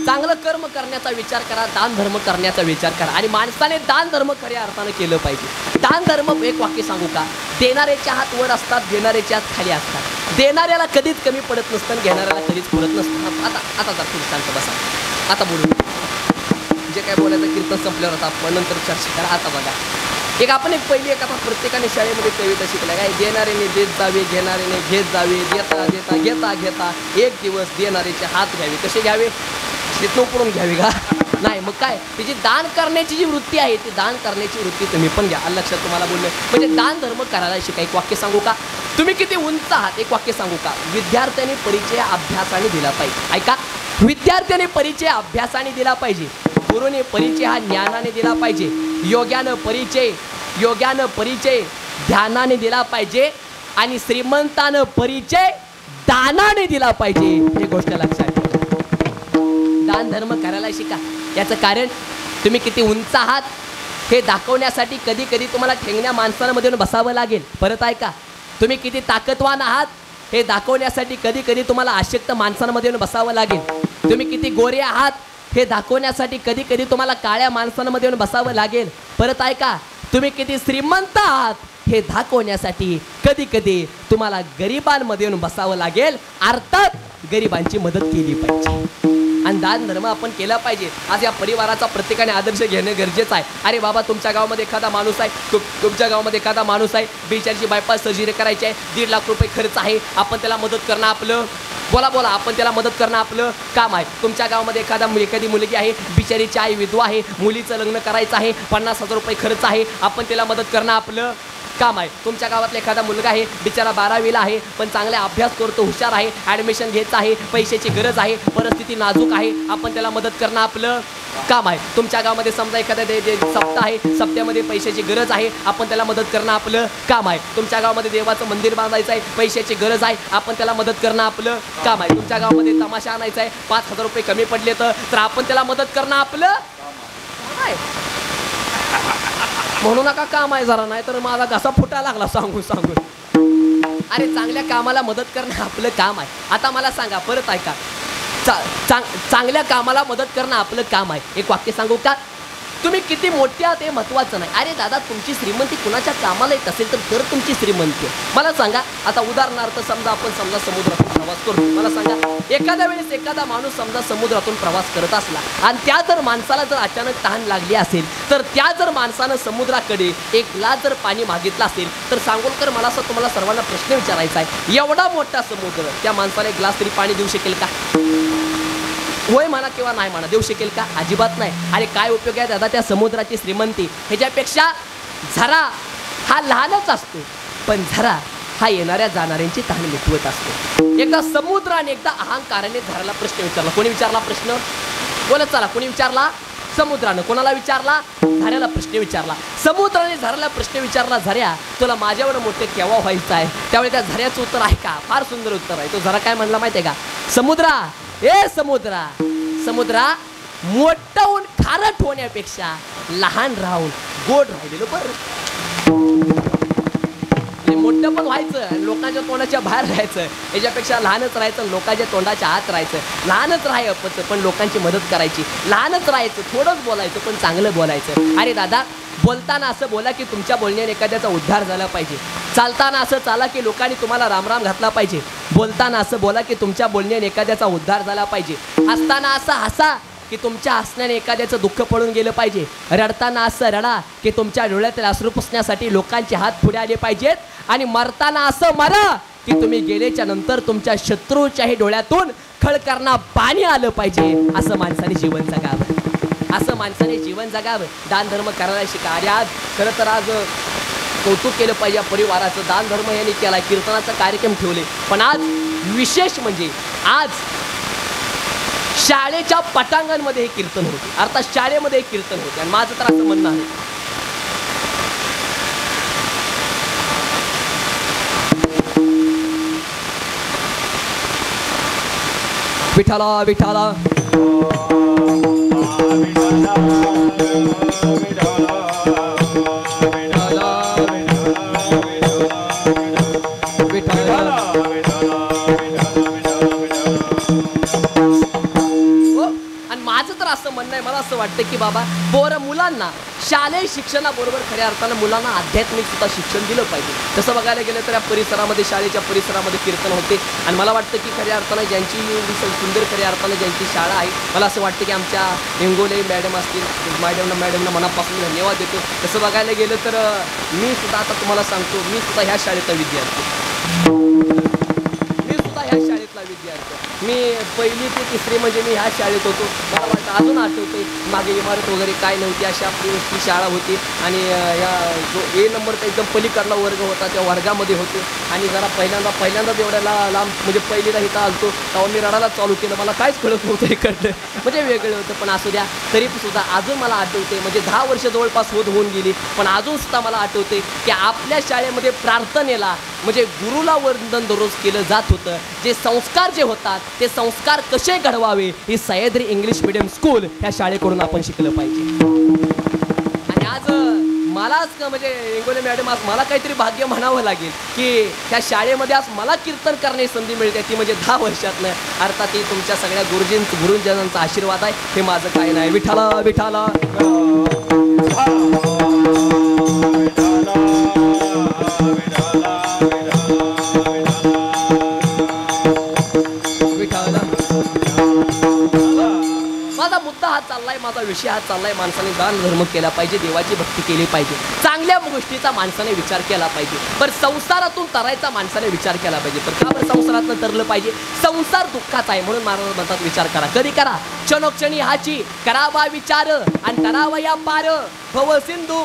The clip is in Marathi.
चांगलं कर्म करण्याचा विचार करा, दान धर्म करण्याचा विचार करा आणि माणसाने दान धर्म खऱ्या अर्थानं केलं पाहिजे. दान धर्म एक वाक्य सांगू का, देणाऱ्याच्या हात वर असतात, घेणाऱ्याच्या हात खाली असतात. देणाऱ्याला कधीच कमी पडत नसतं, घेणाऱ्याला कधीच पडत नसतं. आता जर तुम्ही शांत बसा, आता बोलू. जे काय बोलायचं कीर्तन संपल्यावर आता आपण नंतर चर्चा करा. आता बघा, आपण पहिली एक आता प्रत्येकाने शाळेमध्ये कविता शिकल्या काय, देणाऱ्याने देत जावे, घेणाऱ्याने घेत जावे, देता देता घेता घेता एक दिवस देणाऱ्याचे हात घ्यावे. कसे घ्यावे? शेतनो पडून घ्यावी का? नाही, मग काय, त्याची दान करण्याची जी वृत्ती आहे ती दान करण्याची वृत्ती तुम्ही पण घ्या. लक्षात तुम्हाला बोलणं म्हणजे दान धर्म करायला शिका. एक वाक्य सांगू का, तुम्ही किती उंच आहात एक वाक्य सांगू का, विद्यार्थ्यांनी परिचय अभ्यासाने दिला पाहिजे. ऐका, विद्यार्थ्याने परिचय अभ्यासाने दिला पाहिजे, गुरुने परिचय हा ज्ञानाने दिला पाहिजे, योग्यानं परिचय ध्यानाने दिला पाहिजे आणि श्रीमंतानं परिचय दानाने दिला पाहिजे. ही गोष्ट लक्षात ठेवा. दान धर्म करायला शिका. याचं कारण तुम्ही किती उंच आहात हे दाखवण्यासाठी कधी कधी तुम्हाला ठेंगण्या माणसांमध्ये बसावं लागेल. परत ऐका, तुम्ही किती ताकदवान आहात हे दाखवण्यासाठी कधी कधी तुम्हाला अशक्त माणसांमध्ये बसावं लागेल. तुम्ही किती गोरे आहात हे दाखवण्यासाठी कधी कधी तुम्हाला काळ्या माणसांमध्ये बसावं लागेल. परत ऐका, तुम्ही किती श्रीमंत आहात हे दाखवण्यासाठी कधी कधी तुम्हाला गरिबांमध्ये बसावं लागेल. अर्थात गरिबांची मदत केली पाहिजे आणि दान धर्म आपण केला पाहिजे. आज या परिवाराचा प्रत्येकाने आदर्श घेणं गरजेचं आहे. अरे बाबा, तुमच्या गावामध्ये एखादा माणूस आहे, तुमच्या गावामध्ये एखादा माणूस आहे, बिचारीची बायपास सर्जरी करायची आहे, 1.5 लाख रुपये खर्च आहे, आपण त्याला मदत करणं आपलं बोला आपण त्याला मदत करणं आपलं काम आहे. तुमच्या गावामध्ये एखादी मुलगी आहे, बिचारीची आई विधवा आहे, मुलीचं लग्न करायचं आहे, 50,000 रुपये खर्च आहे, आपण त्याला मदत करणं आपलं काम आहे. तुमच्या गावातला एखादा मुलगा आहे, बिचारा 12वीला आहे, पण चांगला अभ्यास करतो, हुशार आहे, ॲडमिशन घ्यायचं आहे, पैशाची गरज आहे, परिस्थिती नाजूक आहे, आपण त्याला मदत करणं आपलं काम आहे. तुमच्या गावामध्ये समजा एखाद्या सप्ताह आहे, सप्त्यामध्ये पैशाची गरज आहे, आपण त्याला मदत करणं आपलं काम आहे. तुमच्या गावामध्ये देवाचं मंदिर बांधायचं आहे, पैशाची गरज आहे, आपण त्याला मदत करणं आपलं काम आहे. तुमच्या गावामध्ये तमाशा आणायचा आहे, 5,000 रुपये कमी पडले तर आपण त्याला मदत करणं आपलं काम आहे. म्हणू नका काम आहे जरा, नाही तर माझा घसा फुटा लागला सांगून. अरे चांगल्या कामाला मदत करणं आपलं काम आहे. आता मला सांगा, परत ऐका, चांगल्या कामाला मदत करणं आपलं काम आहे. एक वाक्य सांगू का, तुम्ही किती मोठे आहात हे महत्त्वाचं नाही. अरे दादा, तुमची श्रीमंती कुणाच्या कामाला येत असेल तर तुमची श्रीमंती मला सांगा. आता उदाहरणार्थ समजा आपण समुद्रातून प्रवास करतो. मला सांगा, एखाद्या वेळेस एखादा माणूस समजा समुद्रातून प्रवास करत असला आणि त्या जर माणसाला जर अचानक तहान लागली असेल तर त्या जर माणसानं समुद्राकडे एक ग्लास जर पाणी मागितलं असेल तर सांगोलकर, मला असं तुम्हाला सर्वांना प्रश्न विचारायचा आहे, एवढा मोठा समुद्र त्या माणसाला एक ग्लास तरी पाणी देऊ शकेल का? होय म्हणा किंवा नाही म्हणा, देऊ शकेल का? अजिबात नाही. आणि काय उपयोग आहे दादा त्या समुद्राची श्रीमंती? ह्याच्यापेक्षा झरा हा लहानच असतो, पण झरा हा येणाऱ्या जाणाऱ्यांची तहान मिटवत असतो. एकदा समुद्राने एकदा अहंकाराने झऱ्याला प्रश्न विचारला. कोणी विचारला प्रश्न? बोलत चला, कोणी विचारला? समुद्रानं. कोणाला विचारला? झऱ्याला प्रश्न विचारला. समुद्राने झऱ्याला प्रश्न विचारला, झऱ्या तुला माझ्यावर मोठे केव्हा व्हायचं आहे? त्यावेळी त्या झऱ्याचं उत्तर आहे का? फार सुंदर उत्तर आहे. तो झरा काय म्हणला माहिती आहे का? समुद्रा, ए समुद्रा, मोठं होऊन खारट होण्यापेक्षा लहान राहून गोड राहिलेलं बरं. मोठं पण व्हायचं, लोकांच्या तोंडाच्या बाहेर राहायचं, याच्यापेक्षा लहानच राहायचं, लोकांच्या तोंडाच्या आत राहायचं. लहानच राहायचं पण लोकांची मदत करायची, लहानच राहायचं, थोडंच बोलायचं पण चांगलं बोलायचं. अरे दादा, बोलताना असं बोला की तुमच्या बोलण्याने एखाद्याचा उद्धार झाला पाहिजे. चालताना असं चाला की लोकांनी तुम्हाला रामराम घातला पाहिजे. बोलताना असं बोला की तुमच्या बोलण्याने एखाद्याचा उद्धार झाला पाहिजे. हसताना असं हसा की तुमच्या हसण्याने एखाद्याचं दुःख पळून गेलं पाहिजे. रडताना असं रडा की तुमच्या डोळ्यातील अश्रू पुसण्यासाठी लोकांचे हात पुढे आले पाहिजेत. आणि मरताना असं मरा की तुम्ही गेल्याच्या नंतर तुमच्या शत्रूच्याही डोळ्यातून खळकरणा पाणी आलं पाहिजे. असं माणसाने जीवन जगावं, दान धर्म करायला शिका. अरे आज खरं तर आज कौतुक केलं पाहिजे परिवाराचं. दान धर्म यांनी केला, कीर्तनाचा कार्यक्रम ठेवले. पण आज विशेष म्हणजे आज शाळेच्या पटांगणमध्ये हे कीर्तन होते. अर्थात शाळेमध्ये हे कीर्तन होते. आणि माझं तर असं म्हणणं आहे, विठाला विठाला विठाला मला असं वाटतं की बाबा मुलांना शालेय शिक्षणाबरोबर खऱ्या अर्थानं मुलांना आध्यात्मिक सुद्धा शिक्षण दिलं पाहिजे. तसं बघायला गेलं तर या परिसरामध्ये शाळेच्या परिसरामध्ये कीर्तन होते आणि मला वाटतं की खऱ्या अर्थानं ज्यांची एवढी सुंदर खऱ्या अर्थानं ज्यांची शाळा आहे, मला असं वाटतं की आमच्या इंगोले मॅडम असतील, मॅडमना मनापासून धन्यवाद देतो. तसं बघायला गेलं तर मी सुद्धा आता तुम्हाला सांगतो, मी सुद्धा ह्या शाळेचा विद्यार्थी. मी पहिली ते तिसरी म्हणजे मी ह्या शाळेत होतो. मला वाटतं अजून आठवते, मागे इमारत वगैरे काय नव्हती, अशा आपली ती शाळा होती आणि या जो ए नंबरचा एकदम पलीकडला वर्ग होता त्या वर्गामध्ये होतो आणि जरा पहिल्यांदाच एवढ्या लांब म्हणजे पहिलीला इथं आलतो तेव्हा मी रडायला चालू केलं. मला काहीच कळत नव्हतं इकडलं, म्हणजे वेगळं होतं. पण असू द्या, तरी सुद्धा अजून मला आठवते, म्हणजे 10 वर्ष जवळपास होऊन गेली, पण अजून सुद्धा मला आठवते की आपल्या शाळेमध्ये प्रार्थनेला म्हणजे गुरुला वंदन दररोज केलं जात होतं. जे संस्कार जे होतात ते संस्कार कसे घडवावे ही सह्याद्री इंग्लिश मिडियम स्कूल ह्या शाळेकडून आपण शिकलं पाहिजे. आणि आज मलाच म्हणजे इंगोले मॅडम आज मला काहीतरी भाग्य म्हणावं लागेल की ह्या शाळेमध्ये आज मला कीर्तन करण्याची संधी मिळते, ती म्हणजे 10 वर्षातनं. अर्थात ही तुमच्या सगळ्या गुरुजनांचा आशीर्वाद आहे, हे माझं काय नाही. विठाला विठाला माझा मुद्दा हा चाललाय, माझा विषय हा चाललाय, माणसाने दान धर्म केला पाहिजे, देवाची भक्ती केली पाहिजे, चांगल्या गोष्टीचा माणसाने विचार केला पाहिजे. पण संसारातून तरायचा माणसाने विचार केला पाहिजे. पण का बरं संसारातून तरलं पाहिजे? संसार दुःखाचा आहे, म्हणून महाराज म्हणतात विचार करा. कधी करा? क्षणोक्षणी हाची करावा विचार आणि करावा या पार भव सिंधू